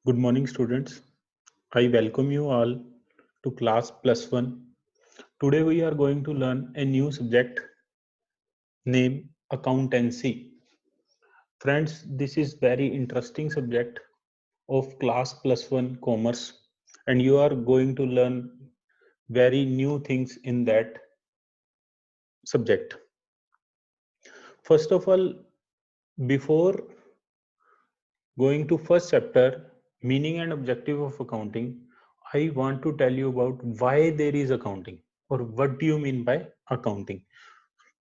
Good morning, students. I welcome you all to class plus one. Today we are going to learn a new subject named accountancy. Friends, this is very interesting subject of class plus one commerce, and you are going to learn very new things in that subject. First of all, before going to first chapter, meaning and objective of accounting, I want to tell you about why there is accounting or what do you mean by accounting.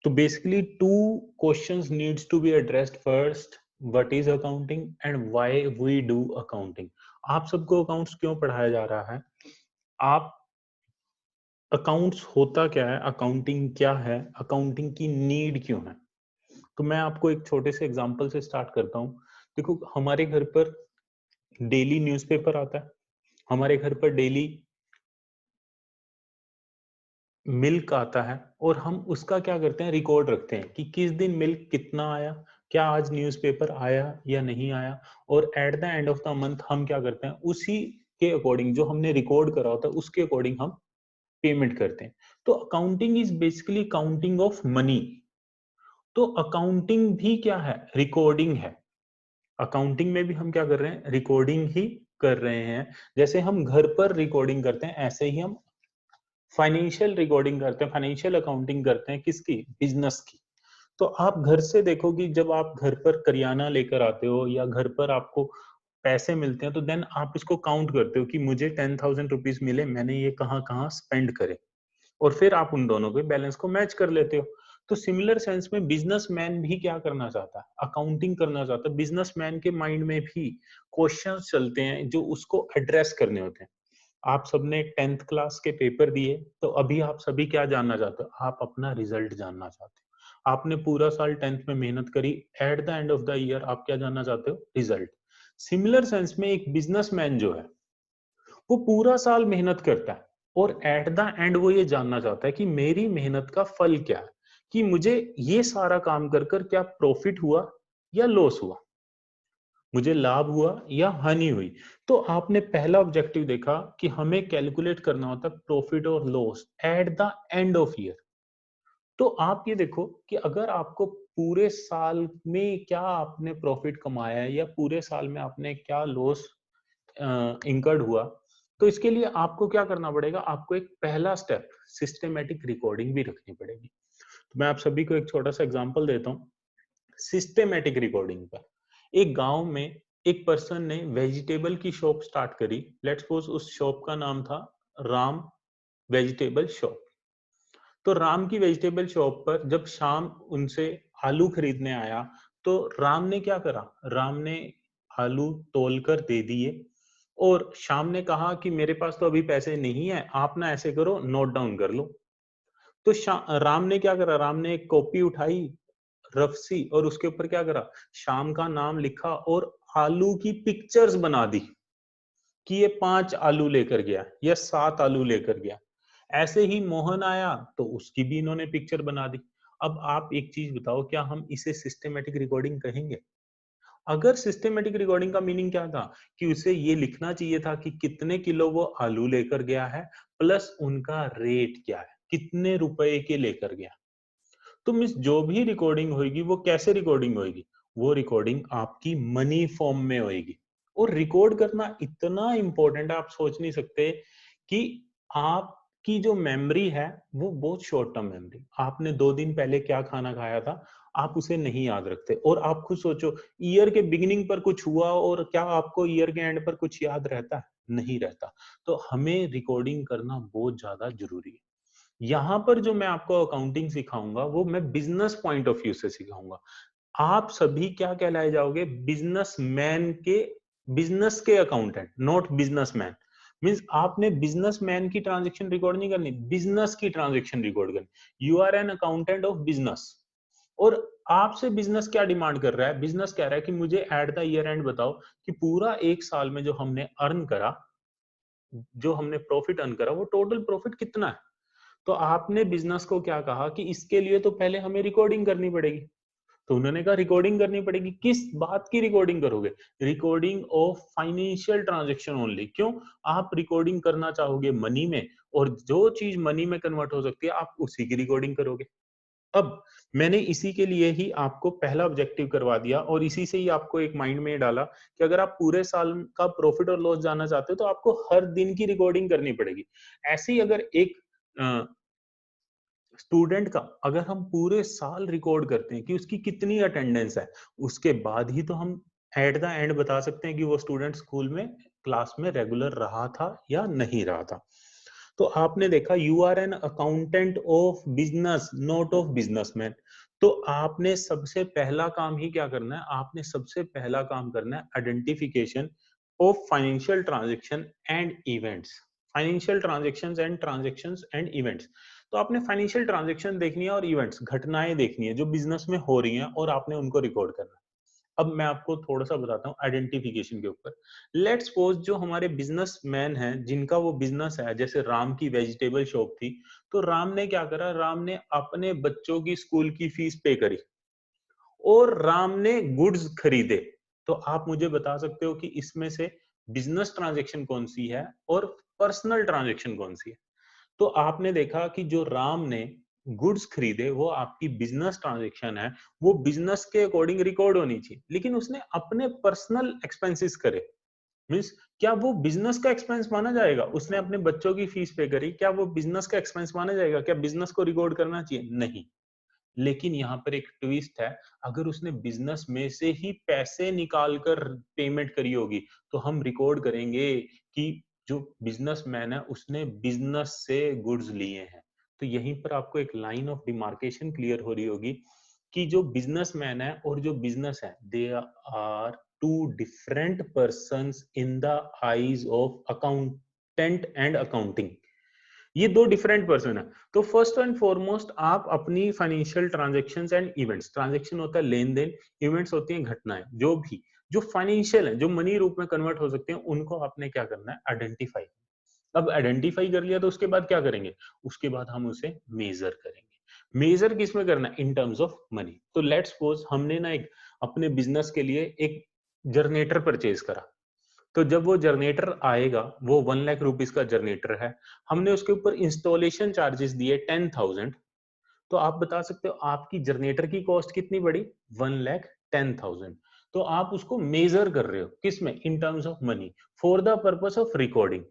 So basically two questions needs to be addressed first. What is accounting and why we do accounting. आप सबको accounts क्यों पढ़ाया जा रहा है, आप accounts होता क्या है, अकाउंटिंग क्या है, अकाउंटिंग की नीड क्यों है. तो मैं आपको एक छोटे से एग्जांपल से स्टार्ट करता हूँ. देखो, हमारे घर पर डेली न्यूज़पेपर आता है, हमारे घर पर डेली मिल्क आता है और हम उसका क्या करते हैं, रिकॉर्ड रखते हैं कि किस दिन मिल्क कितना आया, क्या आज न्यूज़पेपर आया या नहीं आया. और eight the end of the month हम क्या करते हैं, उसी के अकॉर्डिंग जो हमने रिकॉर्ड करा होता है उसके अकॉर्डिंग हम पेमेंट करते हैं. तो accounting is basically counting of money. तो अकाउंटिंग भी क्या है, रिकॉर्डिंग है. अकाउंटिंग में भी हम क्या कर रहे हैं, रिकॉर्डिंग ही कर रहे हैं. जैसे हम घर पर रिकॉर्डिंग करते हैं ऐसे ही हम फाइनेंशियल रिकॉर्डिंग करते हैं, फाइनेंशियल अकाउंटिंग करते हैं. किसकी, बिजनेस की. तो आप घर से देखो कि जब आप घर पर करियाना लेकर आते हो या घर पर आपको पैसे मिलते हैं तो देन आप उसको काउंट करते हो कि मुझे 10,000 रुपीज मिले, मैंने ये कहाँ कहाँ स्पेंड करे, और फिर आप उन दोनों के बैलेंस को मैच कर लेते हो. तो सिमिलर सेंस में बिजनेसमैन भी क्या करना चाहता है, अकाउंटिंग करना चाहता है. बिजनेसमैन के माइंड में भी क्वेश्चंस चलते हैं जो उसको एड्रेस करने होते हैं. आप सबने 10th क्लास के पेपर दिए, तो अभी आप सभी क्या जानना चाहते हो, आप अपना रिजल्ट जानना चाहते हो. आपने पूरा साल 10th में मेहनत करी, eight the end of the year आप क्या जानना चाहते हो, रिजल्ट. सिमिलर सेंस में एक बिजनेसमैन जो है वो पूरा साल मेहनत करता है और एट द एंड वो ये जानना चाहता है कि मेरी मेहनत का फल क्या है, कि मुझे ये सारा काम कर कर क्या प्रॉफिट हुआ या लॉस हुआ, मुझे लाभ हुआ या हानि हुई. तो आपने पहला ऑब्जेक्टिव देखा कि हमें कैलकुलेट करना होता है प्रॉफिट और loss eight the end of year. तो आप ये देखो कि अगर आपको पूरे साल में क्या आपने प्रॉफिट कमाया है या पूरे साल में आपने क्या लॉस इंकर्ड हुआ, तो इसके लिए आपको क्या करना पड़ेगा, आपको एक पहला स्टेप सिस्टमेटिक रिकॉर्डिंग भी रखनी पड़ेगी. तो मैं आप सभी को एक छोटा सा एग्जांपल देता हूँ सिस्टमेटिक रिकॉर्डिंग का. एक गांव में एक पर्सन ने वेजिटेबल की शॉप स्टार्ट करी. लेट्स सपोज उस शॉप का नाम था राम वेजिटेबल शॉप. तो राम की वेजिटेबल शॉप पर जब शाम उनसे आलू खरीदने आया तो राम ने क्या करा, राम ने आलू तोलकर दे दिए और शाम ने कहा कि मेरे पास तो अभी पैसे नहीं है, आप ना ऐसे करो नोट डाउन कर लो. तो राम ने क्या करा, राम ने एक कॉपी उठाई रफ सी और उसके ऊपर क्या करा, शाम का नाम लिखा और आलू की पिक्चर्स बना दी कि ये 5 आलू लेकर गया या 7 आलू लेकर गया. ऐसे ही मोहन आया तो उसकी भी इन्होंने पिक्चर बना दी. अब आप एक चीज बताओ, क्या हम इसे सिस्टमेटिक रिकॉर्डिंग कहेंगे? अगर सिस्टमेटिक रिकॉर्डिंग का मीनिंग क्या था कि उसे ये लिखना चाहिए था कि कितने किलो वो आलू लेकर गया है प्लस उनका रेट क्या है, कितने रुपए के लेकर गया. तो मिस जो भी रिकॉर्डिंग होगी वो कैसे रिकॉर्डिंग होगी, वो रिकॉर्डिंग आपकी मनी फॉर्म में होगी. और रिकॉर्ड करना इतना इंपॉर्टेंट है, आप सोच नहीं सकते कि आपकी जो मेमोरी है वो बहुत शॉर्ट टर्म मेमोरी. आपने 2 दिन पहले क्या खाना खाया था आप उसे नहीं याद रखते. और आप खुद सोचो, ईयर के बिगिनिंग पर कुछ हुआ और क्या आपको ईयर के एंड पर कुछ याद रहता है, नहीं रहता. तो हमें रिकॉर्डिंग करना बहुत ज्यादा जरूरी है. यहाँ पर जो मैं आपको अकाउंटिंग सिखाऊंगा वो मैं बिजनेस पॉइंट ऑफ व्यू से सिखाऊंगा. आप सभी क्या कहलाए जाओगे, बिजनेसमैन के, बिजनेस के अकाउंटेंट, नॉट बिजनेसमैन. मींस आपने बिजनेसमैन की ट्रांजैक्शन रिकॉर्ड नहीं करनी, बिजनेस की ट्रांजैक्शन रिकॉर्ड करनी. You are an accountant of business. और आपसे बिजनेस क्या डिमांड कर रहा है, बिजनेस कह रहा है कि मुझे एट द ईयर एंड बताओ कि पूरा एक साल में जो हमने अर्न करा, जो हमने प्रॉफिट अर्न करा वो टोटल प्रॉफिट कितना है. तो आपने बिजनेस को क्या कहा कि इसके लिए तो पहले हमें रिकॉर्डिंग करनी पड़ेगी. तो उन्होंने कहा रिकॉर्डिंग करनी पड़ेगी। किस बात की रिकॉर्डिंग करोगे? Recording of financial transaction only. क्यों? आप रिकॉर्डिंग करना चाहोगे मनी में, और जो चीज मनी में कन्वर्ट हो सकती है आप उसी की रिकॉर्डिंग करोगे। अब मैंने इसी के लिए ही आपको पहला ऑब्जेक्टिव करवा दिया, और इसी से ही आपको एक माइंड में डाला कि अगर आप पूरे साल का प्रॉफिट और लॉस जानना चाहते हो तो आपको हर दिन की रिकॉर्डिंग करनी पड़ेगी। ऐसे ही अगर एक स्टूडेंट का अगर हम पूरे साल रिकॉर्ड करते हैं कि उसकी कितनी अटेंडेंस है, उसके बाद ही तो हम एट द एंड बता सकते हैं कि वो स्टूडेंट स्कूल में क्लास में रेगुलर रहा था या नहीं रहा था। तो आपने देखा you are an accountant of business not of businessman. तो आपने सबसे पहला काम ही क्या करना है? आपने सबसे पहला काम करना है identification of financial transaction and events. Financial transactions and events. तो आपने फाइनेंशियल ट्रांजेक्शन देखनी है और इवेंट्स, घटनाएं देखनी है जो बिजनेस में हो रही हैं, और आपने उनको रिकॉर्ड करना है। अब मैं आपको थोड़ा सा बताता हूँ आइडेंटिफिकेशन के ऊपर। लेट्स सपोज जो हमारे बिजनेसमैन हैं जिनका वो बिजनेस है, जैसे राम की वेजिटेबल शॉप थी, तो राम ने क्या करा? राम ने अपने बच्चों की स्कूल की फीस पे करी और राम ने गुड्स खरीदे। तो आप मुझे बता सकते हो कि इसमें से बिजनेस ट्रांजेक्शन कौन सी है और पर्सनल ट्रांजेक्शन कौन सी है? तो आपने देखा कि जो राम ने गुड्स खरीदे वो आपकी बिजनेस ट्रांजेक्शन है, वो बिजनेस के अकॉर्डिंग रिकॉर्ड होनी चाहिए, लेकिन उसने अपने पर्सनल एक्सपेंसेस करे। मीन्स क्या वो बिजनेस का एक्सपेंस माना जाएगा? उसने अपने बच्चों की फीस पे करी, क्या वो बिजनेस का एक्सपेंस माना जाएगा? क्या बिजनेस को रिकॉर्ड करना चाहिए? नहीं। लेकिन यहाँ पर एक ट्विस्ट है, अगर उसने बिजनेस में से ही पैसे निकाल कर पेमेंट करी होगी तो हम रिकॉर्ड करेंगे कि जो बिजनेसमैन है उसने बिजनेस से गुड्स लिए हैं। तो यहीं पर आपको एक लाइन ऑफ डिमार्केशन क्लियर हो रही होगी कि जो बिजनेसमैन है और जो बिजनेस है, they are two different persons in the eyes of accountant and accounting. ये दो डिफरेंट पर्सन है। तो फर्स्ट एंड फॉरमोस्ट आप अपनी financial transactions and events, transaction होता है लेन देन, इवेंट्स होती हैं घटनाएं, जो भी जो फाइनेंशियल है, जो मनी रूप में कन्वर्ट हो सकते हैं, उनको आपने क्या करना है? आइडेंटिफाई। अब आइडेंटिफाई कर लिया तो उसके बाद क्या करेंगे? उसके बाद हम उसे मेजर करेंगे। मेजर किस में करना है? इन टर्म्स ऑफ मनी। तो लेट्स सपोज हमने ना एक अपने बिजनेस के लिए एक जनरेटर परचेज करा। तो जब वो जनरेटर आएगा, वो 1 लाख रुपीज का जनरेटर है, हमने उसके ऊपर इंस्टॉलेशन चार्जेस दिए 10,000। तो आप बता सकते हो आपकी जनरेटर की कॉस्ट कितनी पड़ी? 1,10,000। तो आप उसको मेजर कर रहे हो किस में? इन terms of money, for the purpose of recording.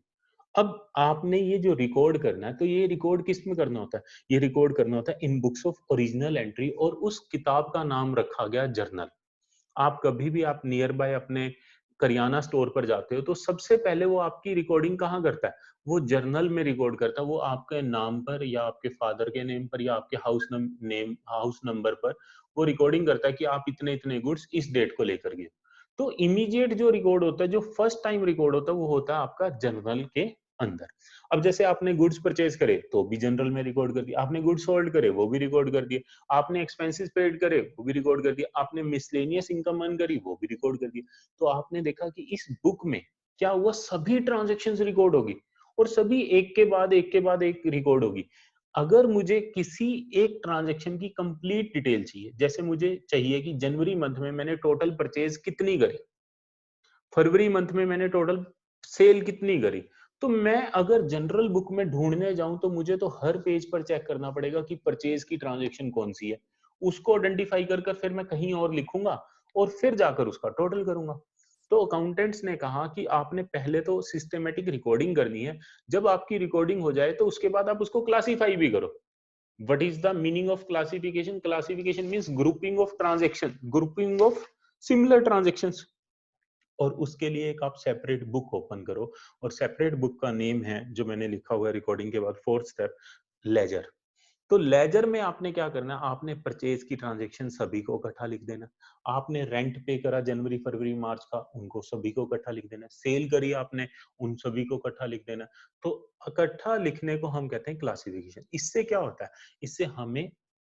अब आपने ये जो रिकॉर्ड करना है, तो ये रिकॉर्ड किस में करना होता है? ये रिकॉर्ड करना होता है इन बुक्स ऑफ ओरिजिनल एंट्री, और उस किताब का नाम रखा गया जर्नल। आप कभी भी आप नियर बाय अपने करियाना स्टोर पर जाते हो तो सबसे पहले वो आपकी रिकॉर्डिंग कहाँ करता है? वो जर्नल में रिकॉर्ड करता है। वो आपके नाम पर या आपके फादर के नेम पर या आपके हाउस नंबर पर वो रिकॉर्डिंग करता है कि आप इतने इतने गुड्स इस डेट को लेकर गए। तो इमीडिएट जो रिकॉर्ड होता है, जो फर्स्ट टाइम रिकॉर्ड होता है, वो होता है आपका जर्नल के अंदर। अब जैसे आपने गुड्स परचेज करे तो भी जनरल में रिकॉर्ड कर दिया, आपने गुड्स सोल्ड करे वो भी रिकॉर्ड कर दिए, आपने एक्सपेंसेस पेड करे वो भी रिकॉर्ड कर दिया, आपने मिसलेनियस इनकम अर्न करी वो भी रिकॉर्ड कर दिया। तो आपने देखा कि इस बुक में क्या हुआ? सभी ट्रांजेक्शन्स रिकॉर्ड होगी, और सभी एक के बाद एक के बाद एक रिकॉर्ड होगी। अगर मुझे किसी एक ट्रांजेक्शन की कंप्लीट डिटेल चाहिए, जैसे मुझे चाहिए कि जनवरी मंथ में मैंने टोटल परचेज कितनी करी, फरवरी मंथ में मैंने टोटल सेल कितनी करी, तो मैं अगर जनरल बुक में ढूंढने जाऊं तो मुझे तो हर पेज पर चेक करना पड़ेगा कि परचेज की ट्रांजैक्शन कौन सी है। उसको आइडेंटिफाई कर कर फिर मैं कहीं और लिखूंगा और फिर जाकर उसका टोटल करूंगा। तो अकाउंटेंट्स ने कहा कि आपने पहले तो सिस्टमेटिक रिकॉर्डिंग करनी है। जब आपकी रिकॉर्डिंग हो जाए तो उसके बाद आप उसको क्लासिफाई भी करो। What is the meaning of classification? Classification means grouping of transaction, grouping of similar transactions. और उसके लिए एक आप सेपरेट बुक ओपन करो, और सेपरेट बुक का नेम है जो मैंने लिखा हुआ है रिकॉर्डिंग के बाद, फोर्थ स्टेप, लेजर। तो लेजर में आपने क्या करना है? आपने परचेज की ट्रांजैक्शन सभी को इकट्ठा लिख देना। आपने रेंट पे करा जनवरी फरवरी मार्च का, उनको सभी को इकट्ठा लिख देना। सेल करी आपने, उन सभी को इकट्ठा लिख देना। तो इकट्ठा लिखने को हम कहते हैं क्लासिफिकेशन। इससे क्या होता है? इससे हमें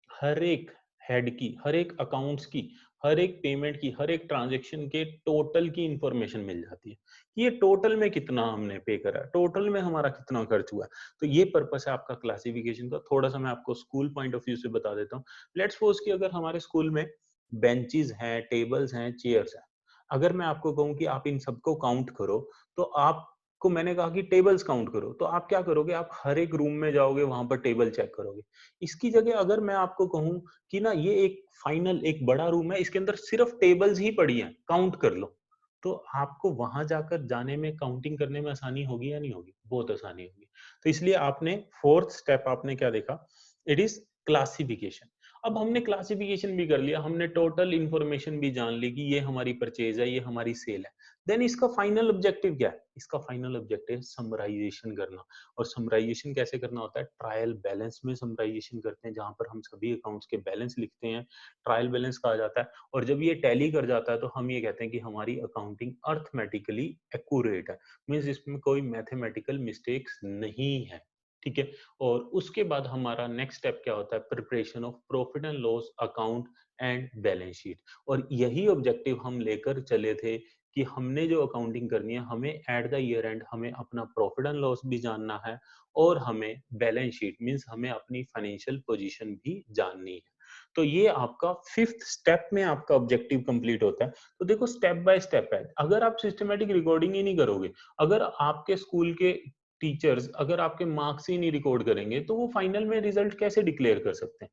हर एक हेड की, हर एक अकाउंट्स की, हर एक पेमेंट की, हर एक ट्रांजैक्शन के टोटल की इंफॉर्मेशन मिल जाती है कि ये टोटल में कितना हमने पे करा, टोटल में हमारा कितना खर्च हुआ। तो ये पर्पस है आपका क्लासिफिकेशन का। थोड़ा सा मैं आपको स्कूल पॉइंट ऑफ व्यू से बता देता हूँ। लेट्स सपोज कि अगर हमारे स्कूल में बेंचेस हैं, टेबल्स हैं, चेयर्स हैं। अगर मैं आपको कहूँ कि आप इन सबको काउंट करो, तो आपको मैंने कहा कि टेबल्स काउंट करो, तो आप क्या करोगे? आप हर एक रूम में जाओगे, वहाँ पर टेबल चेक करोगे। इसकी जगह अगर मैं आपको कहूँ कि ना ये एक फाइनल एक बड़ा रूम है, इसके अंदर सिर्फ टेबल्स ही पड़ी हैं, काउंट कर लो। तो आपको वहाँ जाकर जाने में, काउंटिंग करने में आसानी होगी या नहीं होगी? बहुत आसानी होगी। तो इसलिए आपने 4th स्टेप आपने क्या देखा? It is classification. अब हमने क्लासिफिकेशन भी कर लिया, हमने टोटल इन्फॉर्मेशन भी जान ली कि ये हमारी परचेज है, ये हमारी सेल है। देन इसका फाइनल ऑब्जेक्टिव क्या है? इसका फाइनल ऑब्जेक्टिव समराइजेशन करना। और समराइजेशन कैसे करना होता है? ट्रायल बैलेंस में समराइजेशन करते हैं, जहां पर हम सभी अकाउंट्स के बैलेंस लिखते हैं, ट्रायल बैलेंस कहा जाता है। और जब ये टैली कर जाता है तो हम ये कहते हैं कि हमारी अकाउंटिंग अर्थमेटिकली एक्यूरेट है, मीन्स इसमें कोई मैथमेटिकल मिस्टेक्स नहीं है। ठीक है। और उसके बाद हमारा नेक्स्ट स्टेप क्या होता है? Preparation of profit and loss account and balance sheet. और यही ऑब्जेक्टिव हम लेकर चले थे कि हमने जो अकाउंटिंग करनी है, हमें एट द ईयर एंड हमें अपना प्रॉफिट एंड लॉस भी जानना है, और हमें बैलेंस शीट मींस हमें अपनी फाइनेंशियल पोजीशन भी जाननी है। तो ये आपका 5th स्टेप में आपका ऑब्जेक्टिव कंप्लीट होता है। तो देखो स्टेप बाय स्टेप है। अगर आप सिस्टमैटिक रिकॉर्डिंग ही नहीं करोगे, अगर आपके स्कूल के टीचर्स अगर आपके मार्क्स ही नहीं रिकॉर्ड करेंगे, तो वो फाइनल में रिजल्ट कैसे डिक्लेयर कर सकते हैं?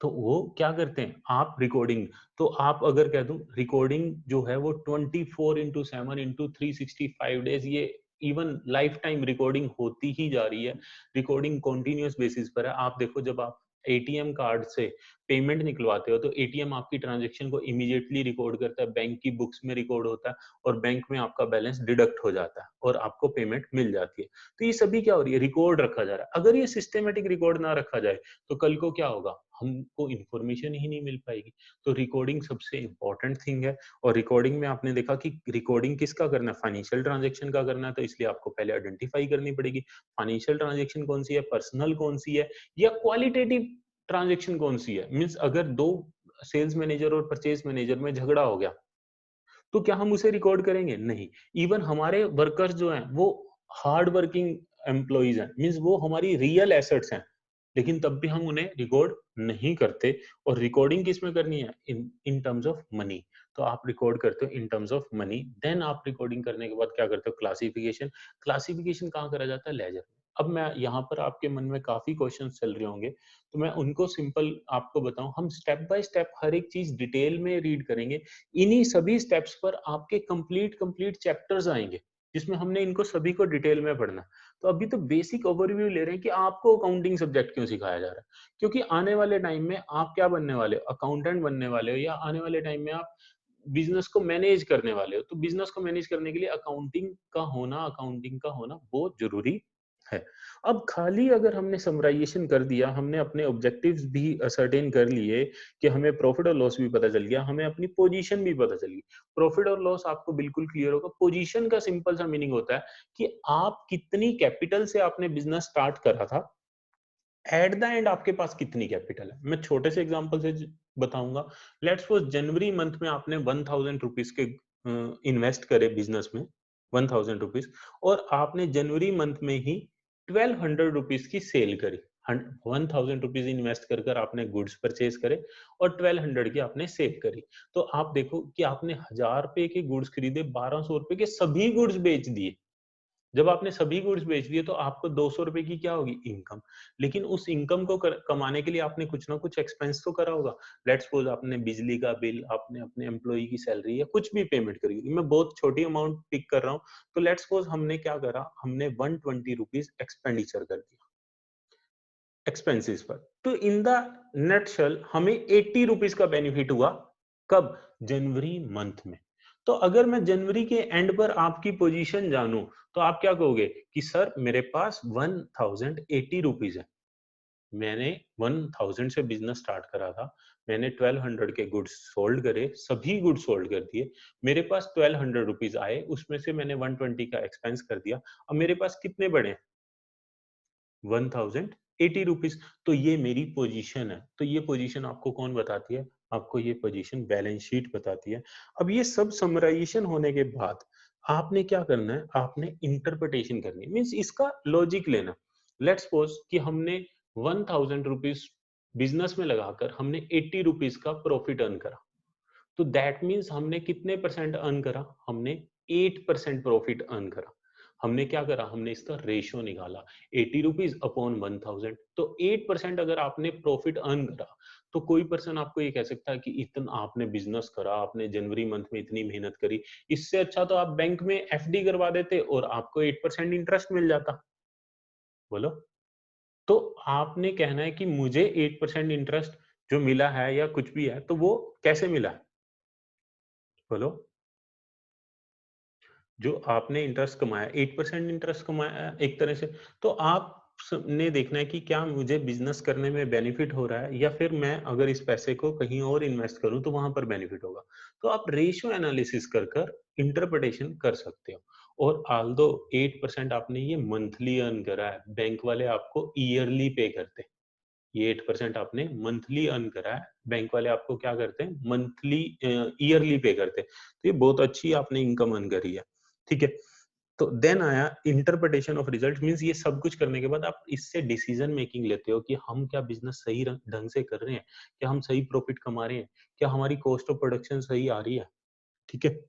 तो वो क्या करते हैं? आप रिकॉर्डिंग, तो आप अगर कह दूं रिकॉर्डिंग जो है वो 24/7 इंटू 365 डेज, ये इवन लाइफ टाइम रिकॉर्डिंग होती ही जा रही है। रिकॉर्डिंग कॉन्टिन्यूस बेसिस पर है। आप देखो जब आप एटीएम कार्ड से पेमेंट निकलवाते हो, तो एटीएम आपकी ट्रांजेक्शन को इमीडिएटली रिकॉर्ड करता है, बैंक की बुक्स में रिकॉर्ड होता है, और बैंक में आपका बैलेंस डिडक्ट हो जाता है और आपको पेमेंट मिल जाती है। तो ये सभी क्या हो रही है? रिकॉर्ड रखा जा रहा है। अगर ये सिस्टमेटिक रिकॉर्ड ना रखा जाए, तो कल को क्या होगा? हमको इन्फॉर्मेशन ही नहीं मिल पाएगी। तो रिकॉर्डिंग सबसे इंपॉर्टेंट थिंग है। और रिकॉर्डिंग में आपने देखा कि रिकॉर्डिंग किसका करना है? फाइनेंशियल ट्रांजेक्शन का करना है, तो इसलिए आपको पहले आइडेंटिफाई करनी पड़ेगी फाइनेंशियल ट्रांजेक्शन कौन सी है, पर्सनल कौन सी है, या क्वालिटेटिव ट्रांजेक्शन कौन सी है। मीन्स अगर दो सेल्स मैनेजर और परचेज मैनेजर में झगड़ा हो गया, तो क्या हम उसे रिकॉर्ड करेंगे? नहीं। इवन हमारे वर्कर्स जो हैं वो हार्ड वर्किंग एम्प्लॉइज हैं, मीन्स वो हमारी रियल एसेट्स हैं, लेकिन तब भी हम उन्हें रिकॉर्ड नहीं करते। और रिकॉर्डिंग किस में करनी है? In in terms of money. तो आप रिकॉर्ड करते हो in terms of money, then आप रिकॉर्डिंग करने के बाद क्या करते हो? क्लासिफिकेशन। क्लासिफिकेशन कहाँ करा जाता है? लेजर में। अब मैं यहाँ पर आपके मन में काफी क्वेश्चंस चल रहे होंगे, तो मैं उनको सिंपल आपको बताऊं। हम स्टेप बाय स्टेप हर एक चीज डिटेल में रीड करेंगे। इन्हीं सभी स्टेप्स पर आपके कंप्लीट कंप्लीट चैप्टर्स आएंगे, जिसमें हमने इनको सभी को डिटेल में पढ़ना। तो अभी तो बेसिक ओवरव्यू ले रहे हैं कि आपको अकाउंटिंग सब्जेक्ट क्यों सिखाया जा रहा है, क्योंकि आने वाले टाइम में आप क्या बनने वाले हो? अकाउंटेंट बनने वाले हो, या आने वाले टाइम में आप बिजनेस को मैनेज करने वाले हो। तो बिजनेस को मैनेज करने के लिए अकाउंटिंग का होना बहुत जरूरी है। अब खाली अगर हमने समराइजेशन कर दिया, हमने अपने ऑब्जेक्टिव्स भी असर्टेन कर लिए, कि हमें प्रॉफिट और लॉस भी पता चल गया, हमें अपनी पोजीशन भी पता चल गई। प्रॉफिट और लॉस आपको बिल्कुल क्लियर होगा। पोजीशन का सिंपल सा मीनिंग होता है कि आप कितनी कैपिटल से आपने बिजनेस स्टार्ट करा था, एट द एंड आपके पास कितनी कैपिटल है। मैं छोटे से एग्जांपल से बताऊंगा। लेट्स सपोज जनवरी मंथ में आपने 1000 रुपीज के इन्वेस्ट करे बिजनेस में, 1000 रुपीज, और आपने जनवरी मंथ में ही 1200 रुपीज की सेल करी। 1000 रुपीज इन्वेस्ट कर कर आपने गुड्स परचेज करे, और 1200 की आपने सेल करी। तो आप देखो कि आपने 1000 रुपए के गुड्स खरीदे, 1200 रुपए के सभी गुड्स बेच दिए। जब आपने सभी गुड्स बेच दिए, तो आपको 200 रुपए की क्या होगी? इनकम। लेकिन उस इनकम को कमाने के लिए आपने कुछ ना कुछ एक्सपेंस तो करा होगा। लेट्स सपोज आपने बिजली का बिल, आपने अपने एम्प्लॉई की सैलरी, या कुछ भी पेमेंट करी होगी। मैं बहुत छोटी अमाउंट पिक कर रहा हूँ। तो लेट्स सपोज हमने क्या करा? हमने 120 रुपीज एक्सपेंडिचर कर दिया एक्सपेंसेस पर। तो इन द नटशल हमें 80 रुपीज का बेनिफिट हुआ। कब? जनवरी मंथ में। तो अगर मैं जनवरी के एंड पर आपकी पोजीशन जानूं, तो आप क्या कहोगे कि सर मेरे पास 1080 रुपीज है, मैंने 1000 से बिजनेस स्टार्ट करा था, मैंने 1200 के गुड्स सोल्ड करे, सभी गुड्स सोल्ड कर दिए, मेरे पास 1200 रुपीज आए, उसमें से मैंने 120 का एक्सपेंस कर दिया। अब मेरे पास कितने बड़े? 1080 रुपीज। तो ये मेरी पोजीशन है। तो ये पोजीशन आपको कौन बताती है? आपको ये पोजीशन बैलेंस शीट बताती है। अब ये सब समराइजेशन होने के बाद आपने क्या करना है? आपने इंटरप्रिटेशन करनी है, मीन्स इसका लॉजिक लेना। लेट्स सपोज कि हमने 1000 रुपीज बिजनेस में लगाकर हमने 80 रुपीज का प्रॉफिट अर्न करा, तो दैट मीन्स हमने कितने परसेंट अर्न करा? हमने 8% प्रॉफिट अर्न करा। हमने क्या करा? हमने इसका रेशियो निकाला, 80 रुपीज अपॉन 1000। तो 8% अगर आपने प्रॉफिट अर्न करा, तो कोई पर्सन आपको ये कह सकता है कि इतना आपने बिजनेस करा, आपने जनवरी मंथ में इतनी मेहनत करी, इससे अच्छा तो आप बैंक में एफडी करवा देते और आपको 8% इंटरेस्ट मिल जाता। बोलो। तो आपने कहना है कि मुझे 8% इंटरेस्ट जो मिला है या कुछ भी है, तो वो कैसे मिला है? बोलो। जो आपने इंटरेस्ट कमाया, 8% इंटरेस्ट कमाया एक तरह से, तो आप ने देखना है कि क्या मुझे बिजनेस करने में बेनिफिट हो रहा है, या फिर मैं अगर इस पैसे को कहीं और इन्वेस्ट करूं तो वहां पर बेनिफिट होगा। तो आप रेशियो एनालिसिस कर कर इंटरप्रिटेशन कर सकते हो। और आल्दो 8% आपने ये मंथली अर्न करा है, बैंक वाले आपको ईयरली पे करते हैं। ये 8% आपने मंथली अर्न करा है, बैंक वाले आपको क्या करते हैं? मंथली ईयरली पे करते हैं। तो ये बहुत अच्छी आपने इनकम अर्न करी है। ठीक है। तो देन आया इंटरप्रिटेशन ऑफ रिजल्ट, मींस ये सब कुछ करने के बाद आप इससे डिसीजन मेकिंग लेते हो कि हम क्या बिजनेस सही ढंग से कर रहे हैं, क्या हम सही प्रॉफिट कमा रहे हैं, क्या हमारी कॉस्ट ऑफ प्रोडक्शन सही आ रही है। ठीक है।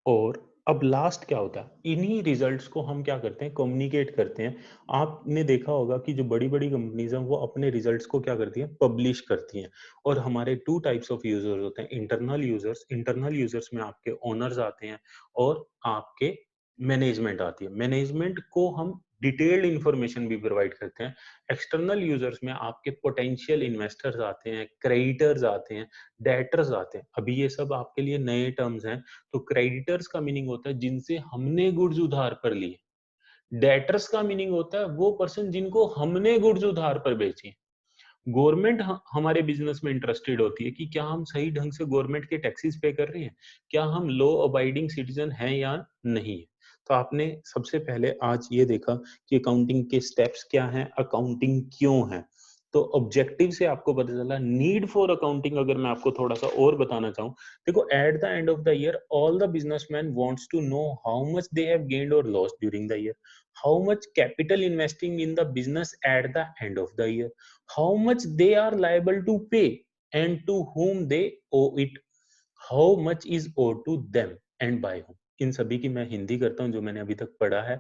और अब लास्ट क्या होता है? इन्हीं रिजल्ट्स को हम क्या करते हैं? कम्युनिकेट करते हैं। आपने देखा होगा कि जो बड़ी-बड़ी कंपनीज़ हैं, वो अपने रिजल्ट्स को क्या करती हैं? पब्लिश करती हैं। और हमारे 2 टाइप्स ऑफ यूज़र्स होते हैं, इंटरनल यूज़र्स। इंटरनल यूज़र्स में आपके ओनर्स आते हैं और आपके मैनेजमेंट आती है। मैनेजमेंट को हम डिटेल्ड इन्फॉर्मेशन भी प्रोवाइड करते हैं। एक्सटर्नल यूज़र्स में आपके पोटेंशियल इन्वेस्टर्स आते हैं, क्रेडिटर्स आते हैं, डेटर्स आते हैं। अभी ये सब आपके लिए नए टर्म्स हैं। तो क्रेडिटर्स का मीनिंग होता है जिनसे हमने गुड्स उधार पर लिए। डेटर्स का मीनिंग होता है वो पर्सन जिनको हमने गुड्स उधार पर बेची। गवर्नमेंट हमारे बिजनेस में इंटरेस्टेड होती है कि क्या हम सही ढंग से गवर्नमेंट के टैक्सेस पे कर रहे हैं, क्या हम लॉ अबाइडिंग सिटीजन हैं या नहीं है। तो आपने सबसे पहले आज ये देखा कि अकाउंटिंग के स्टेप्स क्या हैं, अकाउंटिंग क्यों है। तो ऑब्जेक्टिव से आपको पता चला। नीड फॉर अकाउंटिंग अगर मैं आपको थोड़ा सा और बताना चाहूँ, देखो at the end of the year all the businessman wants to know how much they have gained or lost during the year, how much capital investing in the business at the end of the year, how much they are liable to pay and to whom they owe it, how much is owed to them and by whom। इन सभी की मैं हिंदी करता हूँ जो मैंने अभी तक पढ़ा है।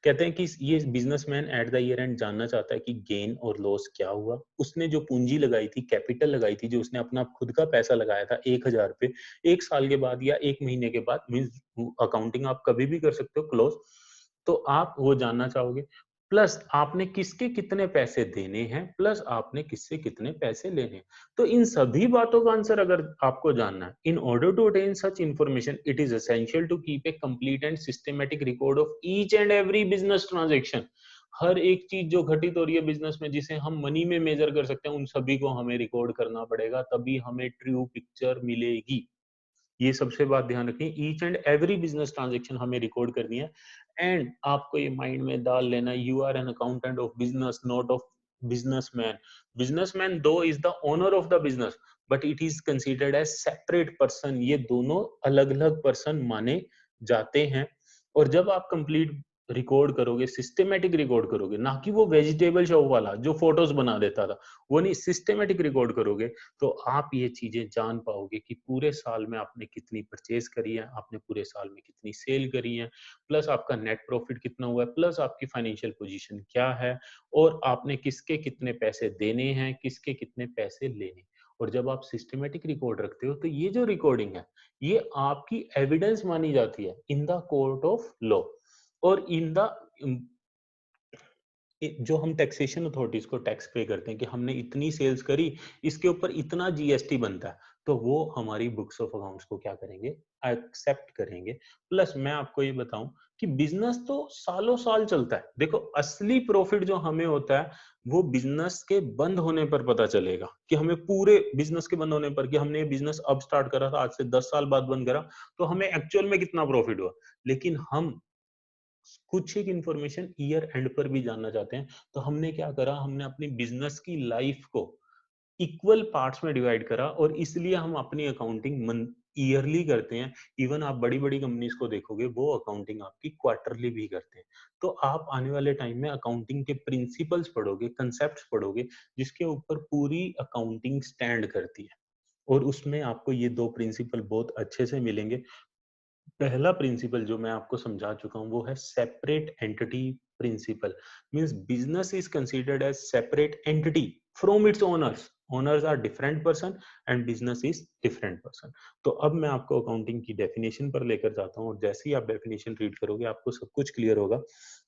कहते हैं कि ये businessman at the year and जानना चाहता है कि गेन और लॉस क्या हुआ, उसने जो पूंजी लगाई थी, कैपिटल लगाई थी, जो उसने अपना खुद का पैसा लगाया था 1000 पे, 1 साल के बाद या 1 महीने के बाद, मीन्स अकाउंटिंग आप कभी भी कर सकते हो क्लोज, तो आप वो जानना चाहोगे। प्लस आपने किसके कितने पैसे देने हैं, प्लस आपने किससे कितने पैसे लेने हैं। तो इन सभी बातों का आंसर अगर आपको जानना है, in order to attain such information it is essential to keep a complete and systematic record of each and every business transaction. हर एक चीज जो घटित हो रही है बिजनेस में, जिसे हम मनी में मेजर कर सकते हैं, उन सभी को हमें रिकॉर्ड करना पड़ेगा, तभी हमें ट्रू पिक्चर मिलेगी। ये सबसे बात ध्यान रखें, each and every business transaction हमें रिकॉर्ड करनी है। एंड आपको ये माइंड में डाल लेना, you are an accountant of business, not of businessman. Businessman though is the owner of the business, but it is considered as separate person. ये दोनों अलग अलग पर्सन माने जाते हैं। और जब आप कंप्लीट रिकॉर्ड करोगे, सिस्टमेटिक रिकॉर्ड करोगे, ना कि वो वेजिटेबल शॉप वाला जो फोटोज बना देता था, वो नहीं, सिस्टमेटिक रिकॉर्ड करोगे, तो आप ये चीजें जान पाओगे कि पूरे साल में आपने कितनी परचेज करी है, आपने पूरे साल में कितनी सेल करी है, प्लस आपका नेट प्रॉफिट कितना हुआ है, प्लस आपकी फाइनेंशियल पोजीशन क्या है, और आपने किसके कितने पैसे देने हैं, किसके कितने पैसे लेने। और जब आप सिस्टमेटिक रिकॉर्ड रखते हो, तो ये जो रिकॉर्डिंग है, ये आपकी एविडेंस मानी जाती है in the court of law. और इन द जो हम टैक्सेशन अथॉरिटीज को टैक्स पे करते हैं कि हमने इतनी सेल्स करी, इसके ऊपर इतना जीएसटी बनता है, तो वो हमारी बुक्स ऑफ अकाउंट्स को क्या करेंगे? एक्सेप्ट करेंगे। प्लस मैं आपको ये बताऊं कि बिजनेस तो सालों साल चलता है। देखो असली प्रॉफिट जो हमें होता है, वो बिजनेस के बंद होने पर पता चलेगा, कि हमें पूरे बिजनेस के बंद होने पर, कि हमने ये बिजनेस अब स्टार्ट करा था, आज से 10 साल बाद बंद करा, तो हमें एक्चुअल में कितना प्रॉफिट हुआ। लेकिन हम कुछ एक इंफॉर्मेशन ईयर एंड पर भी जानना चाहते हैं। तो हमने क्या करा, हमने अपनी बिजनेस की लाइफ को इक्वल पार्ट्स में डिवाइड करा, और इसलिए हम अपनी अकाउंटिंग ईयरली करते हैं, इवन आप बड़ी बड़ी कंपनीज को देखोगे वो अकाउंटिंग आपकी क्वार्टरली भी करते हैं। तो आप आने वाले टाइम में अकाउंटिंग के प्रिंसिपल्स पढ़ोगे, कंसेप्ट पढ़ोगे, जिसके ऊपर पूरी अकाउंटिंग स्टैंड करती है। और उसमें आपको ये दो प्रिंसिपल बहुत अच्छे से मिलेंगे। पहला प्रिंसिपल जो मैं आपको समझा चुका हूँ वो है separate entity principle. Means business is considered as separate entity from its owners. Owners are different person and business is different person. तो अब मैं आपको अकाउंटिंग की डेफिनेशन पर लेकर जाता हूँ और जैसे ही आप डेफिनेशन रीड करोगे आपको सब कुछ क्लियर होगा।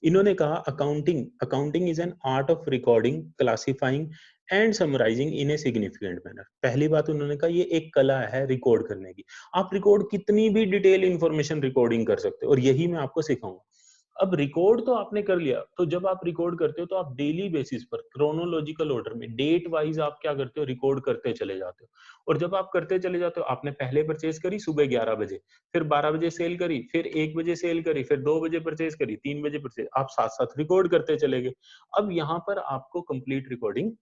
इन्होंने कहा accounting accounting is an art of recording, classifying and summarising in a significant manner. पहली बात उन्होंने कहा ये एक कला है रिकॉर्ड करने की। आप रिकॉर्ड कितनी भी डिटेल इंफॉर्मेशन रिकॉर्डिंग कर सकते हो और यही मैं आपको सिखाऊंगा। अब रिकॉर्ड तो आपने कर लिया, तो जब आप रिकॉर्ड करते हो तो आप डेली बेसिस पर क्रोनोलॉजिकल ऑर्डर में डेट वाइज आप क्या करते हो, रिकॉर्ड करते चले जाते हो। और जब आप करते चले जाते हो, आपने पहले परचेज करी सुबह 11 बजे, फिर 12 बजे सेल करी, फिर 1 बजे सेल करी, फिर 2 बजे परचेज करी, 3 बजे परचेज, आप साथ साथ रिकॉर्ड करते चले गए। अब यहाँ पर आपको कंप्लीट रिकॉर्डिंग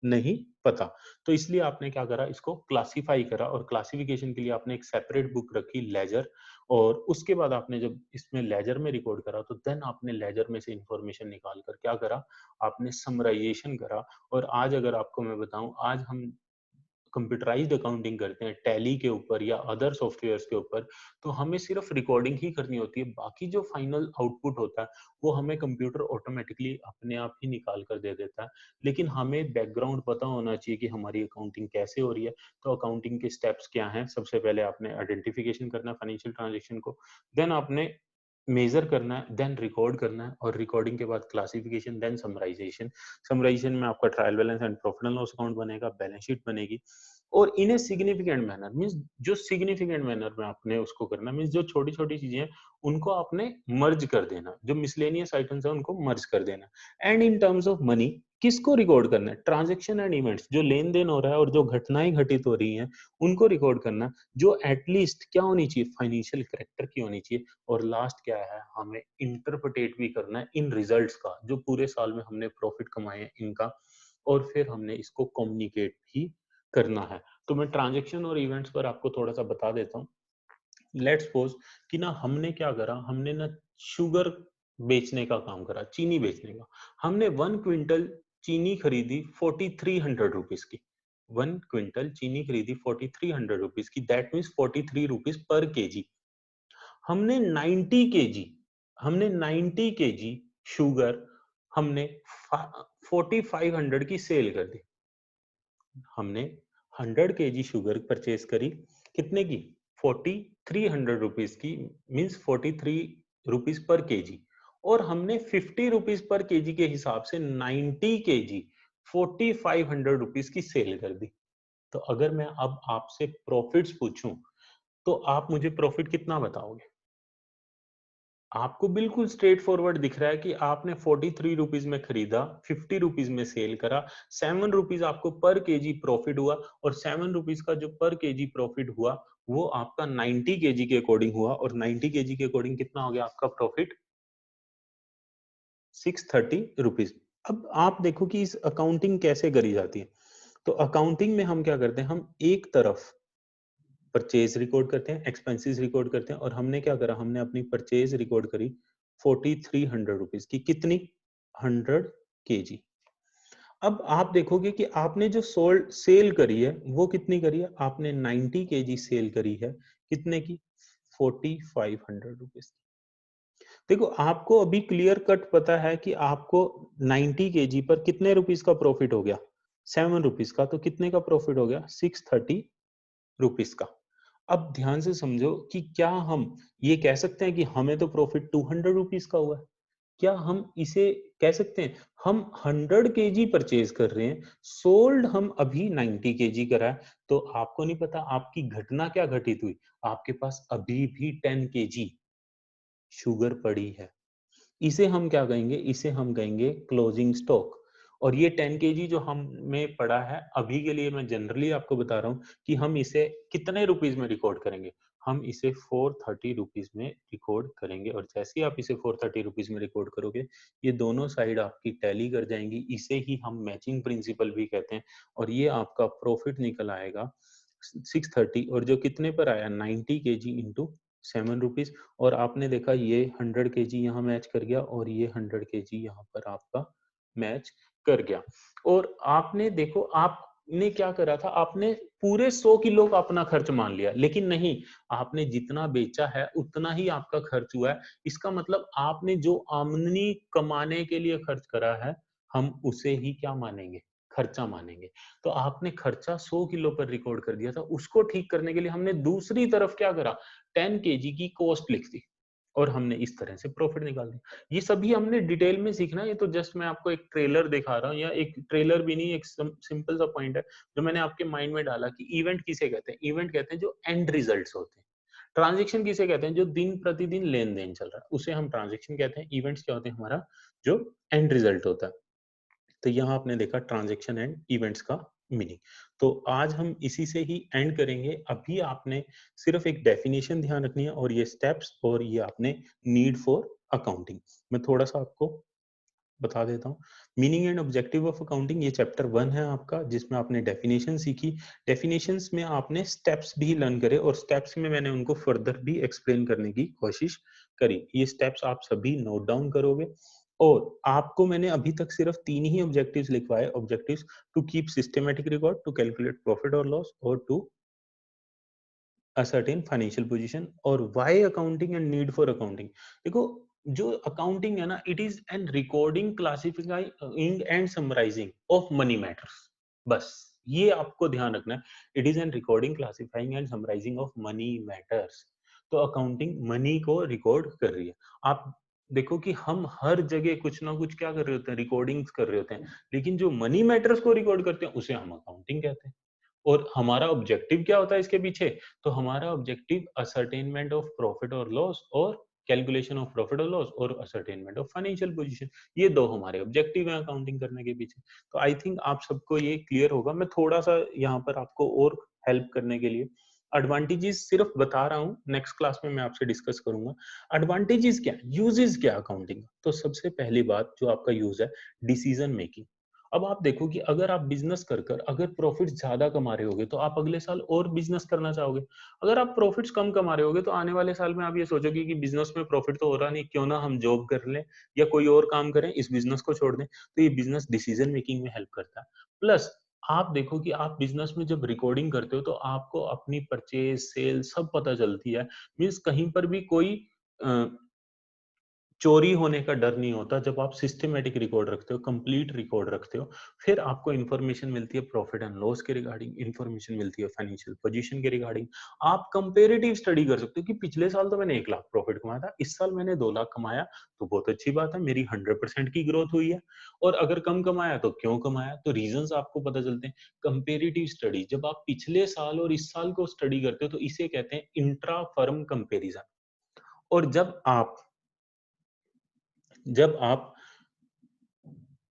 नहीं पता, तो इसलिए आपने क्या करा, इसको क्लासिफाई करा और क्लासिफिकेशन के लिए आपने एक सेपरेट बुक रखी लेजर। और उसके बाद आपने जब इसमें लेजर में रिकॉर्ड करा तो देन आपने लेजर में से इंफॉर्मेशन निकाल कर क्या करा, आपने समराइजेशन करा। और आज अगर आपको मैं बताऊं, आज हम कंप्यूटराइज्ड अकाउंटिंग करते हैं टैली के ऊपर या अदर सॉफ्टवेयर्स के ऊपर, तो हमें सिर्फ रिकॉर्डिंग ही करनी होती है, बाकी जो फाइनल आउटपुट होता है वो हमें कंप्यूटर ऑटोमेटिकली अपने आप ही निकाल कर दे देता है। लेकिन हमें बैकग्राउंड पता होना चाहिए कि हमारी अकाउंटिंग कैसे हो रही है। तो अकाउंटिंग के स्टेप्स क्या हैं, सबसे पहले आपने आइडेंटिफिकेशन करना है फाइनेंशियल ट्रांजेक्शन को, देन आपने मेजर करना है, देन रिकॉर्ड करना है, और रिकॉर्डिंग के बाद क्लासिफिकेशन, देन समराइजेशन। समराइजेशन में आपका trial balance and profit and loss account बनेगा, बैलेंस शीट बनेगी। और इन ए सिग्निफिकेंट मैनर मींस जो सिग्निफिकेंट मैनर में आपने उसको करना, मींस जो छोटी छोटी चीजें हैं उनको आपने मर्ज कर देना, जो मिसलेनियस आइटम्स है उनको मर्ज कर देना। And in terms of money किसको रिकॉर्ड करना है, ट्रांजेक्शन एंड इवेंट्स, जो लेन देन हो रहा है और जो घटनाएं घटित हो रही हैं उनको रिकॉर्ड करना, जो एटलीस्ट क्या होनी चाहिए, फाइनेंशियल करेक्टर की होनी चाहिए। और लास्ट क्या है, हमें इंटरप्रेट भी करना है इन रिजल्ट्स का, जो पूरे साल में हमने प्रॉफिट कमाए हैं इनका, और फिर हमने इसको कम्युनिकेट भी करना है। तो मैं ट्रांजेक्शन और इवेंट्स पर आपको थोड़ा सा बता देता हूँ। लेट्स सपोज कि ना हमने क्या करा, हमने ना शुगर बेचने का काम करा, चीनी बेचने का। हमने 1 क्विंटल चीनी खरीदी 4300 रुपीज की। 1 क्विंटल चीनी खरीदी 4300 रुपीज की, that means 43 rupees per KG. हमने 90 केजी, हमने 90 केजी शुगर हमने 4500 की सेल कर दी। हमने 100 केजी शुगर परचेज करी, कितने की, 4300 रुपीज की, मीन्स 43 रुपीज पर केजी। और हमने 50 रुपीज पर केजी के हिसाब से 90 केजी 4500 रुपीज की सेल कर दी। तो अगर मैं अब आपसे प्रॉफिट्स पूछूं तो आप मुझे प्रॉफिट कितना बताओगे? आपको बिल्कुल स्ट्रेट फॉरवर्ड दिख रहा है कि आपने 43 रुपीज में खरीदा, 50 रुपीज में सेल करा, 7 रुपीज आपको पर केजी प्रॉफिट हुआ। और 7 रुपीज का जो पर केजी प्रॉफिट हुआ वो आपका 90 केजी के अकॉर्डिंग हुआ, और 90 केजी के अकॉर्डिंग कितना हो गया आपका प्रॉफिट, 630 रुपीज। अब आप देखो कि इस अकाउंटिंग कैसे करी जाती है। तो अकाउंटिंग में हम क्या करते हैं, हम एक तरफ परचेज रिकॉर्ड करते हैं, एक्सपेंसेस रिकॉर्ड करते हैं, और हमने क्या करा, हमने अपनी परचेज रिकॉर्ड करी 4300 रुपीज की, कितनी, 100 केजी। अब आप देखोगे कि आपने जो सोल्ड सेल करी है वो कितनी करी है, आपने 90 केजी सेल करी है, कितने की, 4500 रुपीज। देखो आपको अभी क्लियर कट पता है कि आपको 90 केजी पर कितने रुपीज का प्रॉफिट हो गया, 7 रुपीज का। तो कितने का प्रॉफिट हो गया, 630 रुपीज का। अब ध्यान से समझो कि क्या हम ये कह सकते हैं कि हमें तो प्रॉफिट 200 रुपीज का हुआ है? क्या हम इसे कह सकते हैं? हम 100 केजी परचेज कर रहे हैं, सोल्ड हम अभी 90 केजी करा है। तो आपको नहीं पता आपकी घटना क्या घटित हुई, आपके पास अभी भी 10 केजी शुगर पड़ी है। इसे हम क्या कहेंगे, इसे हम कहेंगे क्लोजिंग स्टॉक। और ये 10 केजी जो हमें पड़ा है अभी के लिए, मैं जनरली आपको बता रहा हूँ कि हम इसे कितने रुपीज में रिकॉर्ड करेंगे, हम इसे 430 रुपीज में रिकॉर्ड करेंगे। और जैसे ही आप इसे 430 रुपीज में रिकॉर्ड करोगे, ये दोनों साइड आपकी टैली कर जाएंगी, इसे ही हम मैचिंग प्रिंसिपल भी कहते हैं। और ये आपका प्रॉफिट निकल आएगा 630 और जो कितने पर आया 90 kg इंटू 7 रुपीज और आपने देखा ये 100 kg यहाँ मैच कर गया और ये 100 kg यहाँ पर आपका मैच कर गया। और आपने देखो आपने क्या करा था, आपने पूरे 100 किलो का अपना खर्च मान लिया, लेकिन नहीं, आपने जितना बेचा है उतना ही आपका खर्च हुआ है। इसका मतलब आपने जो आमदनी कमाने के लिए खर्च करा है, हम उसे ही क्या मानेंगे, खर्चा मानेंगे। तो आपने खर्चा 100 किलो पर रिकॉर्ड कर दिया था, उसको ठीक करने के लिए हमने दूसरी तरफ क्या करा, 10 केजी की कॉस्ट लिख दी और हमने इस तरह से प्रॉफिट निकाल दिया। ये सभी हमने डिटेल में सीखना है, ये तो जस्ट मैं आपको एक ट्रेलर दिखा रहा हूँ, या एक ट्रेलर भी नहीं, एक सिंपल सा पॉइंट है जो मैंने आपके माइंड में डाला कि इवेंट किसे कहते हैं। इवेंट कहते हैं जो एंड रिजल्ट्स होते हैं। ट्रांजेक्शन किसे कहते हैं, जो दिन प्रतिदिन लेन देन चल रहा है उसे हम ट्रांजेक्शन कहते हैं। इवेंट्स क्या होते हैं, हमारा जो एंड रिजल्ट होता है। तो यहाँ आपने देखा ट्रांजेक्शन एंड इवेंट्स का मीनिंग। तो आज हम इसी से ही एंड करेंगे। अभी आपने सिर्फ एक डेफिनेशन ध्यान रखनी है और ये स्टेप्स और ये आपने नीड फॉर अकाउंटिंग। मैं थोड़ा सा आपको बता देता हूँ। Meaning and objective of accounting ये चैप्टर 1 है आपका, जिसमें आपने डेफिनेशन सीखी। डेफिनेशंस में आपने स्टेप्स भी लर्न करे और स्टेप्स में मैंने उनको फर्दर भी एक्सप्लेन करने की कोशिश करी। ये स्टेप्स आप सभी नोट डाउन करोगे और आपको मैंने अभी तक सिर्फ 3 ही ऑब्जेक्टिव्स लिखवाए। Objectives to keep systematic record, to calculate profit और लॉस और टू असर्टेन फाइनेंशियल पोजीशन और why accounting and need for accounting. देखो जो अकाउंटिंग है ना, it is an recording, classifying and summarising of money matters. बस ये आपको ध्यान रखना है। It is an recording, classifying and summarising of money matters. तो अकाउंटिंग मनी को रिकॉर्ड कर रही है। आप देखो कि हम हर जगह कुछ ना कुछ क्या कर रहे होते हैं, रिकॉर्डिंग्स कर रहे होते हैं, लेकिन जो मनी मैटर्स को रिकॉर्ड करते हैं उसे हम अकाउंटिंग कहते हैं। और हमारा ऑब्जेक्टिव क्या होता है इसके पीछे, तो हमारा ऑब्जेक्टिव असर्टेनमेंट ऑफ प्रॉफिट और लॉस और कैलकुलेशन ऑफ प्रॉफिट और लॉस और असर्टेनमेंट ऑफ फाइनेंशियल पोजीशन। ये दो हमारे ऑब्जेक्टिव हैं अकाउंटिंग करने के पीछे। तो आई थिंक आप सबको ये क्लियर होगा। मैं थोड़ा सा यहाँ पर आपको और हेल्प करने के लिए एडवांटेजेस सिर्फ बता रहा हूँ, नेक्स्ट क्लास में मैं आपसे डिस्कस करूंगा एडवांटेजेस क्या, यूजेस क्या अकाउंटिंग। तो सबसे पहली बात जो आपका यूज है, डिसीजन मेकिंग। अब आप देखो कि अगर आप बिजनेस कर कर अगर प्रॉफिट ज्यादा कमा रहे होगे तो आप अगले साल और बिजनेस करना चाहोगे। अगर आप प्रॉफिट्स कम कमा रहे होगे तो आने वाले साल में आप ये सोचोगे कि बिजनेस में प्रॉफिट तो हो रहा नहीं, क्यों ना हम जॉब कर लें या कोई और काम करें, इस बिजनेस को छोड़ दें। तो ये बिजनेस डिसीजन मेकिंग में हेल्प करता है। प्लस आप देखो कि आप बिजनेस में जब रिकॉर्डिंग करते हो तो आपको अपनी परचेज सेल सब पता चलती है। मीन्स कहीं पर भी कोई चोरी होने का डर नहीं होता जब आप सिस्टमैटिक रिकॉर्ड रखते हो, कंप्लीट रिकॉर्ड रखते हो। फिर आपको इन्फॉर्मेशन मिलती है प्रॉफिट एंड लॉस के रिगार्डिंग, इन्फॉर्मेशन मिलती है फाइनेंशियल पोजीशन के रिगार्डिंग। आप कंपेरेटिव स्टडी कर सकते हो कि पिछले साल तो मैंने 1 लाख प्रॉफिट कमाया था, इस साल मैंने 2 लाख कमाया, तो बहुत अच्छी बात है, मेरी 100% की ग्रोथ हुई है। और अगर कम कमाया तो क्यों कमाया, तो रीजंस आपको पता चलते हैं। कंपेरेटिव स्टडी, जब आप पिछले साल और इस साल को स्टडी करते हो तो इसे कहते हैं इंट्रा फर्म कंपेरिजन। और जब आप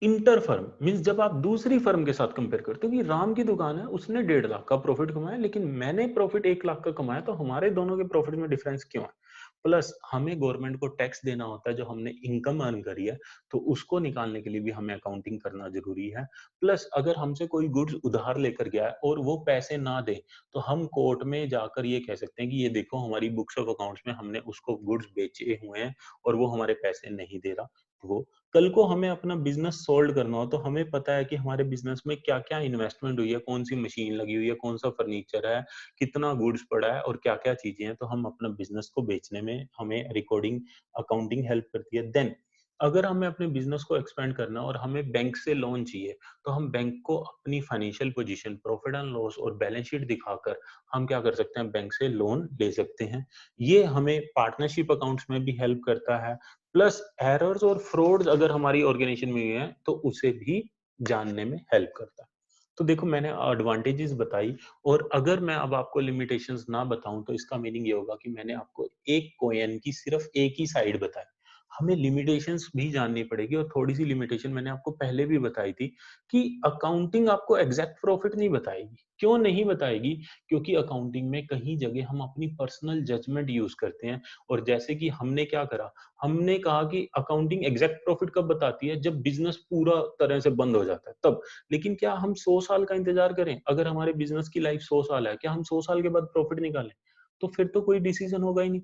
इंटर फर्म मीन्स जब आप दूसरी फर्म के साथ कंपेयर करते हो कि राम की दुकान है, उसने 1.5 लाख का प्रॉफिट कमाया लेकिन मैंने प्रॉफिट 1 लाख का कमाया, तो हमारे दोनों के प्रॉफिट में डिफरेंस क्यों है। प्लस हमें गवर्नमेंट को टैक्स देना होता है जो हमने इनकम अर्न करी है, तो उसको निकालने के लिए भी हमें अकाउंटिंग करना जरूरी है। प्लस अगर हमसे कोई गुड्स उधार लेकर गया है और वो पैसे ना दे, तो हम कोर्ट में जाकर ये कह सकते हैं कि ये देखो हमारी बुक्स ऑफ अकाउंट्स में हमने उसको गुड्स बेचे हुए हैं और वो हमारे पैसे नहीं दे रहा। वो कल को हमें अपना बिजनेस सोल्ड करना हो तो हमें पता है कि हमारे बिजनेस में क्या क्या इन्वेस्टमेंट हुई है, कौन सी मशीन लगी हुई है, कौन सा फर्नीचर है, कितना गुड्स पड़ा है और क्या क्या चीजें हैं। तो हम अपना बिजनेस को बेचने में हमें रिकॉर्डिंग अकाउंटिंग हेल्प करती है। देन अगर हमें अपने बिजनेस को एक्सपेंड करना और हमें बैंक से लोन चाहिए, तो हम बैंक को अपनी financial position, profit and loss और बैलेंस शीट दिखाकर हम क्या कर सकते हैं, बैंक से लोन ले सकते हैं। ये हमें पार्टनरशिप अकाउंट्स में भी हेल्प करता है। प्लस एरर्स और फ्रॉड्स अगर हमारी ऑर्गेनाइजेशन में हुए हैं तो उसे भी जानने में हेल्प करता है। तो देखो मैंने एडवांटेजेस बताई, और अगर मैं अब आपको लिमिटेशंस ना बताऊं तो इसका मीनिंग ये होगा कि मैंने आपको एक कॉइन की सिर्फ एक ही साइड बताई। हमें लिमिटेशंस भी जाननी पड़ेगी, और थोड़ी सी लिमिटेशन मैंने आपको पहले भी बताई थी कि अकाउंटिंग आपको एग्जैक्ट प्रॉफिट नहीं बताएगी। क्यों नहीं बताएगी? क्योंकि अकाउंटिंग में कहीं जगह हम अपनी पर्सनल जजमेंट यूज करते हैं। और जैसे कि हमने क्या करा, हमने कहा कि अकाउंटिंग एग्जैक्ट प्रॉफिट कब बताती है, जब बिजनेस पूरा तरह से बंद हो जाता है तब। लेकिन क्या हम 100 साल का इंतजार करें? अगर हमारे बिजनेस की लाइफ 100 साल है, क्या हम 100 साल के बाद प्रॉफिट निकालें? तो फिर तो कोई डिसीजन होगा ही नहीं।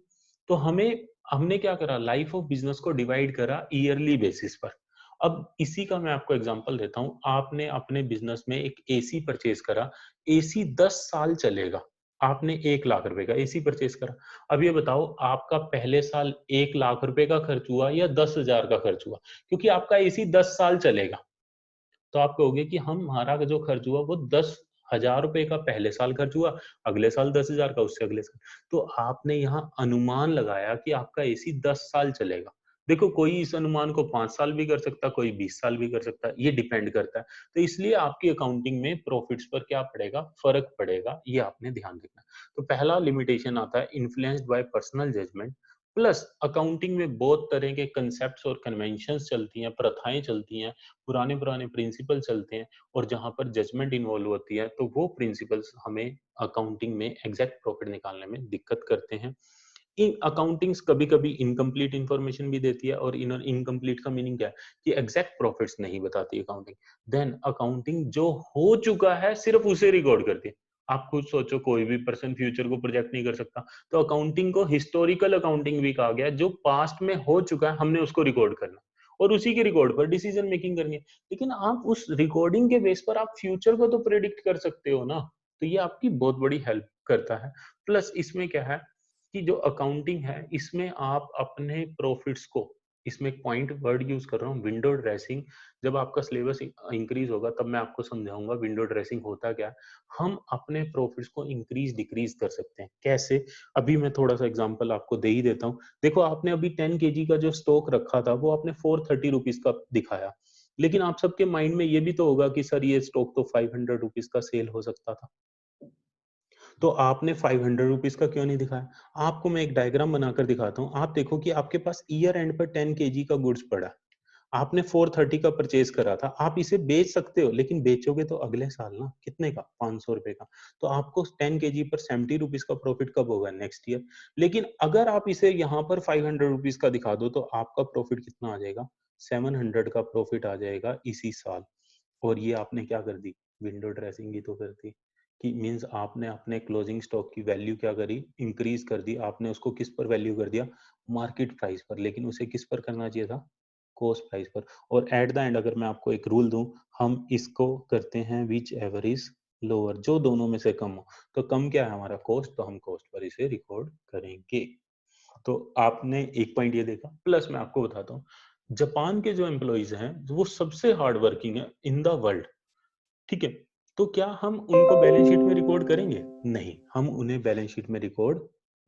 तो हमने क्या करा, लाइफ ऑफ बिजनेस को डिवाइड करा ईयरली बेसिस पर। अब इसी का मैं आपको एग्जांपल देता हूँ। आपने अपने बिजनेस में एक एसी परचेज करा, एसी 10 साल चलेगा। आपने 1 लाख रुपए का एसी परचेज करा। अब ये बताओ, आपका पहले साल 1 लाख रुपए का खर्च हुआ या 10,000 का खर्च हुआ? क्योंकि आपका एसी 10 साल चलेगा। तो आप कहोगे कि हमारा जो खर्च हुआ वो 10,000 रुपए का पहले साल खर्च हुआ, अगले साल 10,000 का, उससे अगले साल। तो आपने यहाँ अनुमान लगाया कि आपका एसी 10 साल चलेगा। देखो, कोई इस अनुमान को 5 साल भी कर सकता है, कोई 20 साल भी कर सकता है, ये डिपेंड करता है। तो इसलिए आपकी अकाउंटिंग में प्रॉफिट्स पर क्या पड़ेगा, फर्क पड़ेगा, ये आपने ध्यान रखना है। तो पहला लिमिटेशन आता है influenced by personal judgement. Plus accounting में बहुत तरह के कंसेप्ट्स और कन्वेंशंस चलती हैं, प्रथाएं चलती हैं, पुराने-पुराने प्रिंसिपल चलते हैं, और जहाँ पर जजमेंट इन्वॉल्व होती है, तो वो प्रिंसिपल्स हमें अकाउंटिंग में एग्जैक्ट प्रॉफिट निकालने में दिक्कत करते हैं। इन अकाउंटिंग्स कभी-कभी इनकम्प्लीट इन्फॉर्मेशन भी देती है, और इन इनकम्प्लीट का मीनिंग क्या है कि एग्जैक्ट प्रॉफिट्स नहीं बताती अकाउंटिंग। देन अकाउंटिंग जो हो चुका है सिर्फ उसे रिकॉर्ड करती है। आप खुद सोचो, कोई भी पर्सन फ्यूचर को प्रोजेक्ट नहीं कर सकता। तो अकाउंटिंग को हिस्टोरिकल अकाउंटिंग भी कहा गया है। जो पास्ट में हो चुका है हमने उसको रिकॉर्ड करना, और उसी के रिकॉर्ड पर डिसीजन मेकिंग करनी है। लेकिन आप उस रिकॉर्डिंग के बेस पर आप फ्यूचर को तो प्रेडिक्ट कर सकते हो ना। तो ये आपकी बहुत बड़ी हेल्प करता है। प्लस इसमें क्या है कि जो अकाउंटिंग है, इसमें आप अपने प्रॉफिट्स को, इसमें एक पॉइंट वर्ड यूज कर रहा हूँ, विंडो ड्रेसिंग। जब आपका सिलेबस इंक्रीज होगा तब मैं आपको समझाऊंगा विंडो ड्रेसिंग होता क्या है। हम अपने प्रॉफिट्स को इंक्रीज डिक्रीज कर सकते हैं कैसे। अभी मैं थोड़ा सा एग्जांपल आपको दे ही देता हूँ। देखो, आपने अभी 10 केजी का जो स्टॉक रखा था वो आपने 430 रुपीज का दिखाया। लेकिन आप सबके माइंड में ये भी तो होगा कि सर ये स्टॉक तो 500 रुपीज का सेल हो सकता था। तो आपने 500 रुपीज का क्यों नहीं दिखाया? आपको मैं एक डायग्राम बनाकर दिखाता हूँ। आप देखो कि आपके पास ईयर एंड पर 10 केजी का गुड्स पड़ा है। आपने 430 का परचेज करा था। आप इसे बेच सकते हो, लेकिन बेचोगे तो अगले साल ना, कितने का? 500 रुपए का। तो आपको 10 केजी पर 70 रुपीज का प्रॉफिट कब होगा? Next year. लेकिन अगर आप इसे यहाँ पर 500 रुपीज का दिखा दो तो आपका प्रॉफिट कितना आ जाएगा? 700 का प्रॉफिट आ जाएगा इसी साल। और ये आपने क्या कर दी? विंडो ड्रेसिंग ही तो कर दी। कि मीन्स आपने अपने क्लोजिंग स्टॉक की वैल्यू क्या करी? इंक्रीज कर दी। आपने उसको किस पर वैल्यू कर दिया? मार्केट प्राइस पर। लेकिन उसे किस पर करना चाहिए था? कॉस्ट प्राइस पर। और एट द एंड अगर मैं आपको एक रूल दूं, हम इसको करते हैं विच एवर इज लोअर, जो दोनों में से कम हो। तो कम क्या है हमारा? कॉस्ट। तो हम कॉस्ट पर इसे रिकॉर्ड करेंगे। तो आपने एक पॉइंट ये देखा। प्लस मैं आपको बताता हूँ, जापान के जो एम्प्लॉइज हैं वो सबसे हार्ड वर्किंग है इन द वर्ल्ड। ठीक है। तो क्या हम उनको बैलेंस शीट में रिकॉर्ड करेंगे? नहीं, हम उन्हें बैलेंस शीट में रिकॉर्ड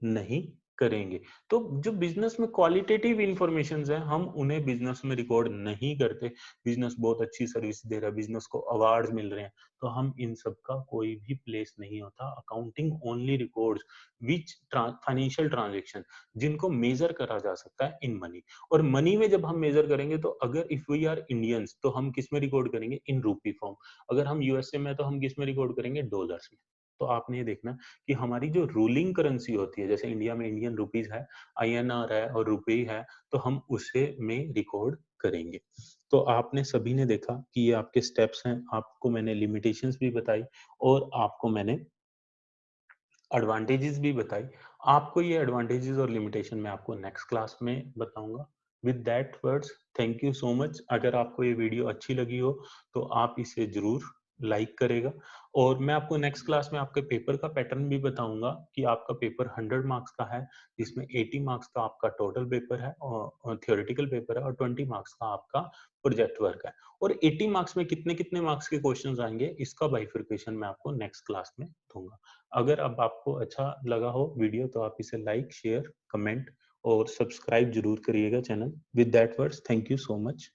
नहीं करेंगे। तो जो बिजनेस में क्वालिटेटिव इंफॉर्मेशन है, हम उन्हें बिजनेस में रिकॉर्ड नहीं करते। बिजनेस बहुत अच्छी सर्विस दे रहा है, बिजनेस को अवार्ड मिल रहे हैं, तो हम इन सब का कोई भी प्लेस नहीं होता। Accounting only records which financial transaction, जिनको मेजर करा जा सकता है इन मनी। और मनी में जब हम मेजर करेंगे, तो अगर इफ वी आर इंडियंस तो हम किस में रिकॉर्ड करेंगे? इन रूपी फॉर्म। अगर हम यूएसए में तो हम किस में रिकॉर्ड करेंगे? डॉलर्स में। तो आपने ये देखना कि हमारी जो रूलिंग करेंसी होती है, जैसे इंडिया में इंडियन रुपीज है, आईएनआर है और रुपए है, तो हम उसे में रिकॉर्ड करेंगे। तो आपने सभी ने देखा कि ये आपके स्टेप्स हैं। आपको मैंने लिमिटेशंस भी बताई, और आपको मैंने एडवांटेजेस भी बताई। आपको ये एडवांटेजेस और लिमिटेशन मैं आपको नेक्स्ट क्लास में बताऊंगा। With that words, thank you so much. अगर आपको ये वीडियो अच्छी लगी हो तो आप इसे जरूर लाइक करेगा। और मैं आपको नेक्स्ट क्लास में आपके पेपर का पैटर्न भी बताऊंगा कि आपका पेपर 100 मार्क्स का है, जिसमें 80 मार्क्स का आपका टोटल पेपर है और थियोरेटिकल पेपर है, और 20 मार्क्स का आपका प्रोजेक्ट वर्क है। और 80 मार्क्स में कितने कितने मार्क्स के क्वेश्चंस आएंगे, इसका बाइफरकेशन मैं आपको नेक्स्ट क्लास में दूंगा। अगर अब आपको अच्छा लगा हो वीडियो, तो आप इसे लाइक, शेयर, कमेंट और सब्सक्राइब जरूर करिएगा channel. With that words, thank you so much.